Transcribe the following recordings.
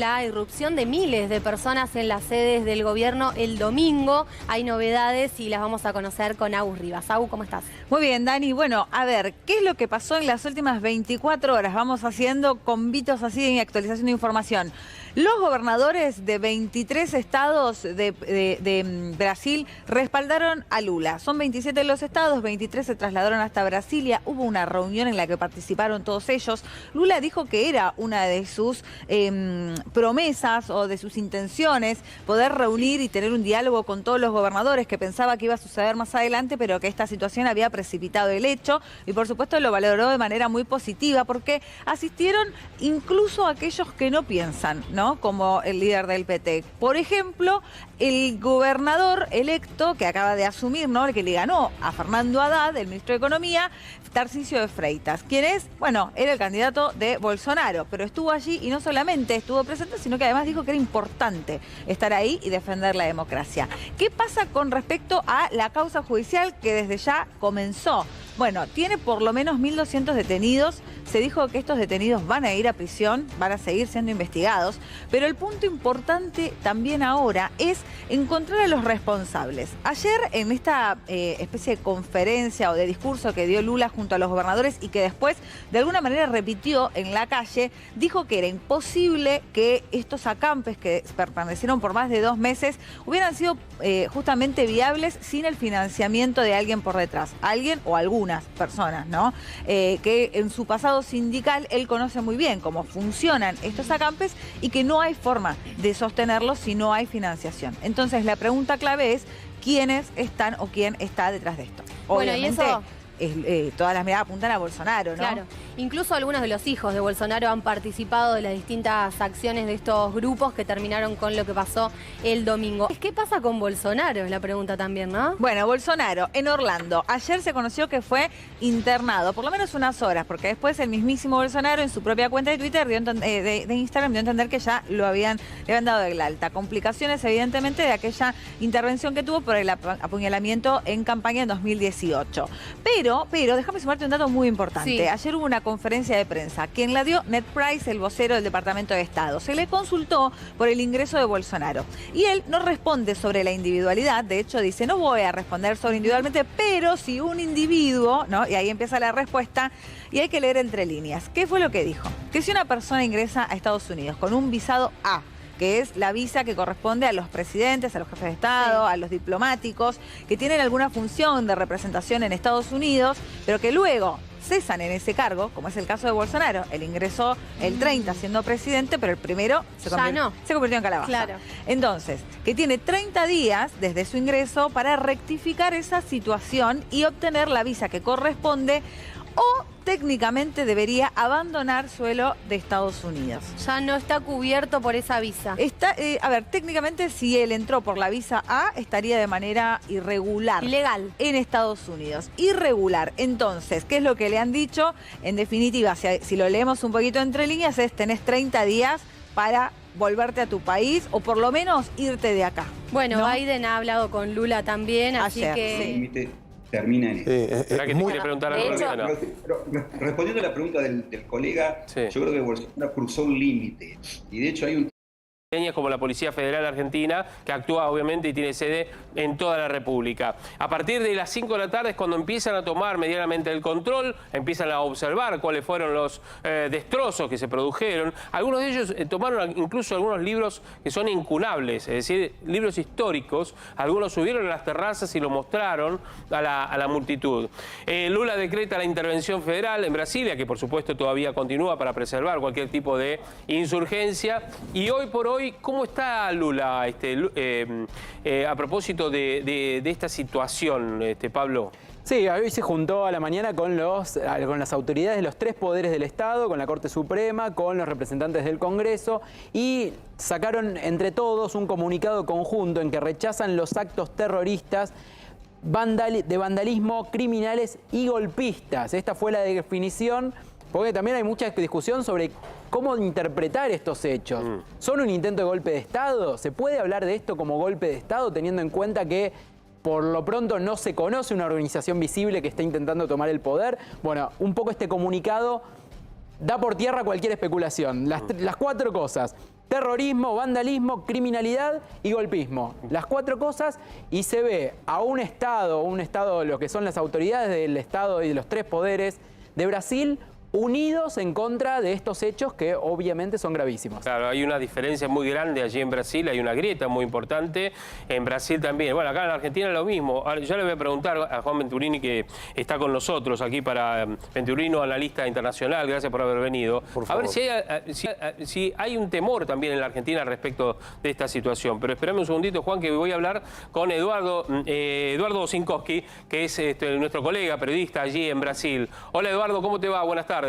la irrupción de miles de personas en las sedes del gobierno el domingo. Hay novedades y las vamos a conocer con Agus Rivas. Agus, ¿cómo estás? Muy bien, Dani. Bueno, a ver, ¿qué es lo que pasó en las últimas 24 horas? Vamos haciendo convitos así en actualización de información. Los gobernadores de 23 estados de Brasil respaldaron a Lula. Son 27 los estados, 23 se trasladaron hasta Brasilia. Hubo una reunión en la que participaron todos ellos. Lula dijo que era una de sus promesas o de sus intenciones poder reunir y tener un diálogo con todos los gobernadores, que pensaba que iba a suceder más adelante, pero que esta situación había precipitado el hecho, y por supuesto lo valoró de manera muy positiva porque asistieron incluso aquellos que no piensan, ¿no? Como el líder del PT. Por ejemplo, el gobernador electo que acaba de asumir, ¿no? El que le ganó a Fernando Haddad, el ministro de Economía, Tarcísio de Freitas. ¿Quién es? Bueno, era el candidato de Bolsonaro, pero estuvo allí y no solamente estuvo presente, sino que además dijo que era importante estar ahí y defender la democracia. ¿Qué pasa con respecto a la causa judicial que desde ya comenzó? Bueno, tiene por lo menos 1.200 detenidos. Se dijo que estos detenidos van a ir a prisión, van a seguir siendo investigados, pero el punto importante también ahora es encontrar a los responsables. Ayer, en esta especie de conferencia o de discurso que dio Lula junto a los gobernadores y que después de alguna manera repitió en la calle, dijo que era imposible que estos acampes que permanecieron por más de 2 meses hubieran sido justamente viables sin el financiamiento de alguien por detrás. Alguien o algunas personas, ¿no? Que en su pasado sindical él conoce muy bien cómo funcionan estos acampes y que no hay forma de sostenerlos si no hay financiación. Entonces la pregunta clave es quiénes están o quién está detrás de esto. Obviamente, bueno, y eso... todas las miradas apuntan a Bolsonaro, ¿no? Claro. Incluso algunos de los hijos de Bolsonaro han participado de las distintas acciones de estos grupos que terminaron con lo que pasó el domingo. ¿Qué pasa con Bolsonaro? Es la pregunta también, ¿no? Bueno, Bolsonaro en Orlando. Ayer se conoció que fue internado, por lo menos unas horas, porque después el mismísimo Bolsonaro en su propia cuenta de Twitter, de Instagram, dio a entender que ya le habían dado el alta. Complicaciones, evidentemente, de aquella intervención que tuvo por el apuñalamiento en campaña en 2018. Pero déjame sumarte un dato muy importante. Sí. Ayer hubo una conferencia de prensa. Quien la dio, Ned Price, el vocero del Departamento de Estado. Se le consultó por el ingreso de Bolsonaro. Y él no responde sobre la individualidad. De hecho, dice, no voy a responder sobre individualmente, pero si un individuo, ¿no? Y ahí empieza la respuesta. Y hay que leer entre líneas. ¿Qué fue lo que dijo? Que si una persona ingresa a Estados Unidos con un visado A, que es la visa que corresponde a los presidentes, a los jefes de Estado, a los diplomáticos, que tienen alguna función de representación en Estados Unidos, pero que luego cesan en ese cargo, como es el caso de Bolsonaro. Él ingresó el 30 siendo presidente, pero el primero se convirtió en calabaza. Claro. Entonces, que tiene 30 días desde su ingreso para rectificar esa situación y obtener la visa que corresponde, o técnicamente debería abandonar suelo de Estados Unidos. Ya no está cubierto por esa visa. A ver, técnicamente si él entró por la visa A, estaría de manera irregular. Ilegal. En Estados Unidos. Irregular. Entonces, ¿qué es lo que le han dicho? En definitiva, si lo leemos un poquito entre líneas, es tenés 30 días para volverte a tu país o por lo menos irte de acá. Bueno, ¿no? Biden ha hablado con Lula también, así Ayer, que... sí. Termina en esto. ¿Será que te quiere preguntar algo? Respondiendo a la pregunta del colega, sí. Yo creo que Bolsonaro cruzó un límite. Y de hecho hay un... como la Policía Federal Argentina, que actúa obviamente y tiene sede en toda la República. A partir de las 5 de la tarde es cuando empiezan a tomar medianamente el control, empiezan a observar cuáles fueron los destrozos que se produjeron. Algunos de ellos tomaron incluso algunos libros que son incunables, es decir, libros históricos. Algunos subieron a las terrazas y lo mostraron a la multitud. Lula decreta la intervención federal en Brasilia, que por supuesto todavía continúa para preservar cualquier tipo de insurgencia. Y hoy por hoy, ¿cómo está Lula a propósito de esta situación, Pablo? Sí, hoy se juntó a la mañana con las autoridades de los 3 poderes del Estado, con la Corte Suprema, con los representantes del Congreso, y sacaron entre todos un comunicado conjunto en que rechazan los actos terroristas de vandalismo, criminales y golpistas. Esta fue la definición, porque también hay mucha discusión sobre cómo interpretar estos hechos. ¿Son un intento de golpe de Estado? ¿Se puede hablar de esto como golpe de Estado teniendo en cuenta que por lo pronto no se conoce una organización visible que esté intentando tomar el poder? Bueno, un poco este comunicado da por tierra cualquier especulación. Las 4 cosas. terrorismo, vandalismo, criminalidad y golpismo. Las 4 cosas, y se ve a un Estado, lo que son las autoridades del Estado y de los 3 poderes de Brasil, unidos en contra de estos hechos que obviamente son gravísimos. Claro, hay una diferencia muy grande allí en Brasil, hay una grieta muy importante. En Brasil también. Bueno, acá en Argentina es lo mismo. Ahora, yo le voy a preguntar a Juan Venturini, que está con nosotros aquí para Venturino, analista internacional, gracias por haber venido. Por favor. A ver si hay un temor también en la Argentina respecto de esta situación. Pero espérame un segundito, Juan, que voy a hablar con Eduardo Sinkowski, que es nuestro colega periodista allí en Brasil. Hola Eduardo, ¿cómo te va? Buenas tardes.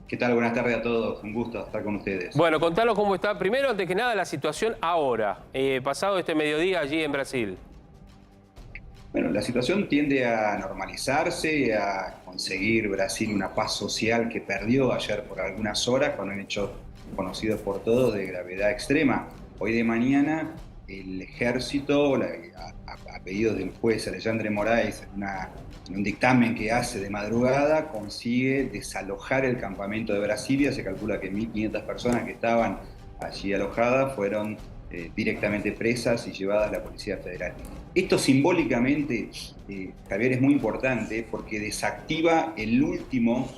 ¿Qué tal? Buenas tardes a todos. Un gusto estar con ustedes. Bueno, contanos cómo está, primero, antes que nada, la situación ahora, pasado este mediodía allí en Brasil. Bueno, la situación tiende a normalizarse, a conseguir Brasil una paz social que perdió ayer por algunas horas con un hecho conocido por todos de gravedad extrema. Hoy de mañana el ejército, a pedido del juez Alexandre Moraes, en un dictamen que hace de madrugada, consigue desalojar el campamento de Brasilia. Se calcula que 1.500 personas que estaban allí alojadas fueron directamente presas y llevadas a la Policía Federal. Esto simbólicamente, Javier, es muy importante porque desactiva el último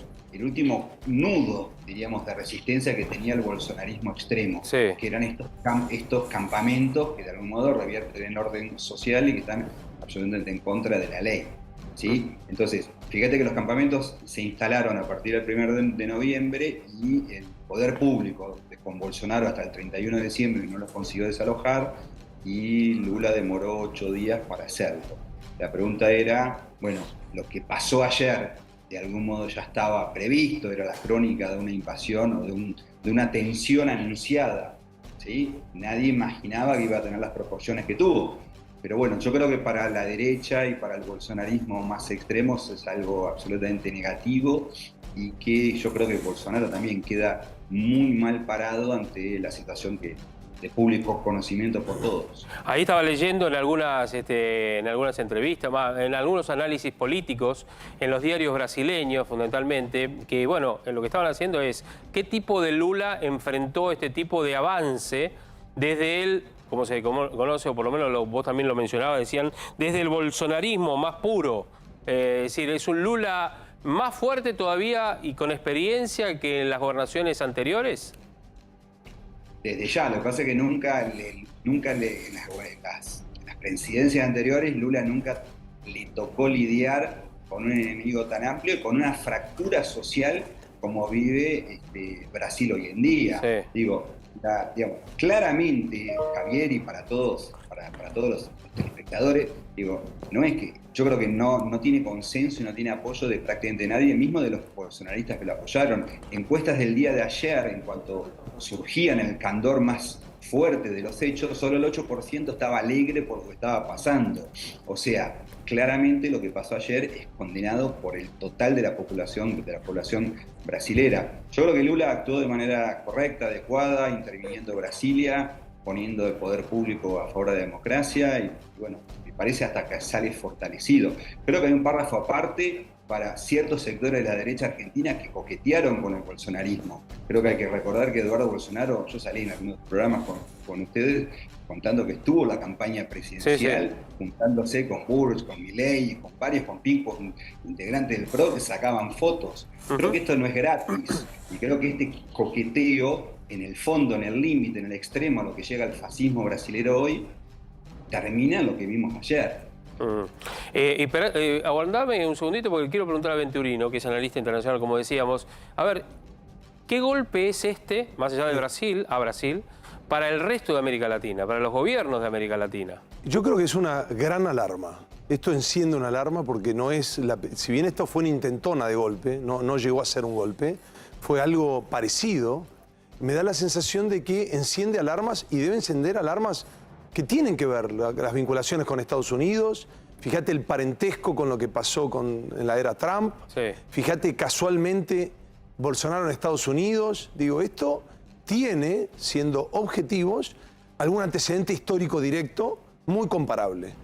nudo, diríamos, de resistencia que tenía el bolsonarismo extremo, sí, que eran estos campamentos que de algún modo revierten el orden social y que están absolutamente en contra de la ley, ¿sí? Entonces, fíjate que los campamentos se instalaron a partir del 1 de noviembre y el poder público, con Bolsonaro hasta el 31 de diciembre, no los consiguió desalojar, y Lula demoró 8 días para hacerlo. La pregunta era, bueno, lo que pasó ayer de algún modo ya estaba previsto, era la crónica de una invasión o de una tensión anunciada, ¿sí? Nadie imaginaba que iba a tener las proporciones que tuvo. Pero bueno, yo creo que para la derecha y para el bolsonarismo más extremos es algo absolutamente negativo, y que yo creo que Bolsonaro también queda muy mal parado ante la situación de público conocimiento por todos. Ahí estaba leyendo en algunas entrevistas, en algunos análisis políticos, en los diarios brasileños fundamentalmente, que bueno, lo que estaban haciendo es qué tipo de Lula enfrentó este tipo de avance desde el, como se conoce, o por lo menos vos también lo mencionabas, decían, desde el bolsonarismo más puro. Es decir, es un Lula más fuerte todavía y con experiencia que en las gobernaciones anteriores. Desde ya, lo que pasa es que nunca en las presidencias anteriores Lula nunca le tocó lidiar con un enemigo tan amplio y con una fractura social como vive Brasil hoy en día. Sí. Digamos, claramente, Javier, y para todos los telespectadores, no es que, yo creo que no tiene consenso y no tiene apoyo de prácticamente nadie, mismo de los bolsonaristas que lo apoyaron. Encuestas del día de ayer, en cuanto surgían el candor más fuerte de los hechos, solo el 8% estaba alegre por lo que estaba pasando. O sea, claramente lo que pasó ayer es condenado por el total de la población brasilera. Yo creo que Lula actuó de manera correcta, adecuada, interviniendo en Brasilia, poniendo el poder público a favor de la democracia, y bueno, me parece hasta que sale fortalecido. Creo que hay un párrafo aparte para ciertos sectores de la derecha argentina que coquetearon con el bolsonarismo. Creo que hay que recordar que Eduardo Bolsonaro, yo salí en algunos programas con ustedes contando que estuvo en la campaña presidencial, juntándose con Burch, con Milei, con varios, con Pico, integrantes del PRO, que sacaban fotos. Creo que esto no es gratis, y creo que este coqueteo, en el fondo, en el límite, en el extremo a lo que llega el fascismo brasilero hoy, termina lo que vimos ayer. Aguardame un segundito porque quiero preguntar a Venturino, que es analista internacional, como decíamos. A ver, ¿qué golpe es este, más allá de Brasil, para el resto de América Latina, para los gobiernos de América Latina? Yo creo que es una gran alarma. Esto enciende una alarma porque no es, si bien esto fue una intentona de golpe, no llegó a ser un golpe, fue algo parecido. Me da la sensación de que enciende alarmas, y debe encender alarmas que tienen que ver las vinculaciones con Estados Unidos. Fíjate el parentesco con lo que pasó en la era Trump. Sí. Fíjate casualmente Bolsonaro en Estados Unidos. Digo, esto tiene, siendo objetivos, algún antecedente histórico directo muy comparable.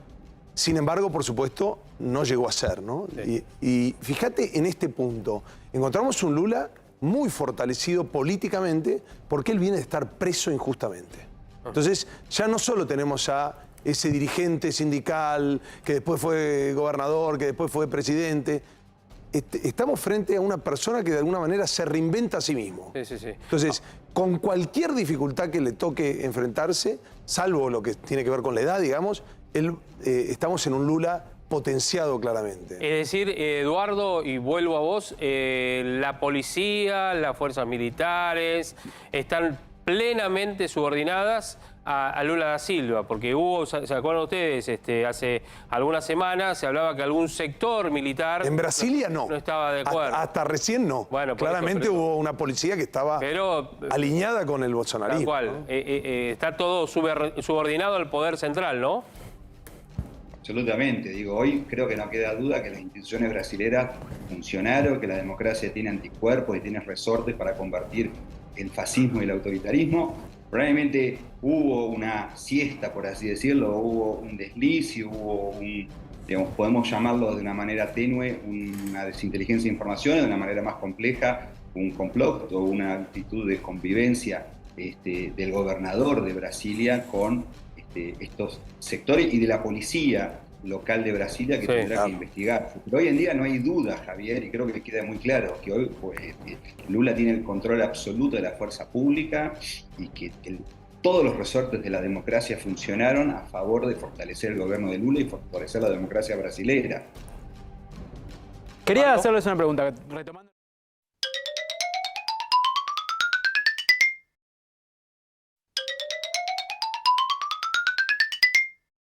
Sin embargo, por supuesto, no llegó a ser, ¿no? Sí. Y fíjate en este punto, encontramos un Lula muy fortalecido políticamente porque él viene de estar preso injustamente. Entonces, ya no solo tenemos a ese dirigente sindical que después fue gobernador, que después fue presidente. Estamos frente a una persona que de alguna manera se reinventa a sí mismo. Sí. Entonces, con cualquier dificultad que le toque enfrentarse, salvo lo que tiene que ver con la edad, digamos, estamos en un Lula potenciado claramente. Es decir, Eduardo, y vuelvo a vos, la policía, las fuerzas militares están plenamente subordinadas a Lula da Silva, porque hubo, ¿se acuerdan ustedes? Hace algunas semanas se hablaba que algún sector militar... En Brasilia no. No estaba de acuerdo. Hasta recién no. Bueno, claramente hubo una policía que estaba alineada con el bolsonarismo. Tal cual. Está todo subordinado al poder central, ¿no? Absolutamente. Digo, hoy creo que no queda duda que las instituciones brasileras funcionaron, que la democracia tiene anticuerpos y tiene resortes para combatir el fascismo y el autoritarismo. Probablemente hubo una siesta, por así decirlo, hubo un desliz, hubo digamos, podemos llamarlo de una manera tenue, una desinteligencia de información, de una manera más compleja, un complot o una actitud de convivencia del gobernador de Brasilia con estos sectores y de la policía local de Brasilia que tendrá que investigar. Pero hoy en día no hay duda, Javier, y creo que queda muy claro que hoy Lula tiene el control absoluto de la fuerza pública y que todos los resortes de la democracia funcionaron a favor de fortalecer el gobierno de Lula y fortalecer la democracia brasileña. Quería hacerles una pregunta, retomando...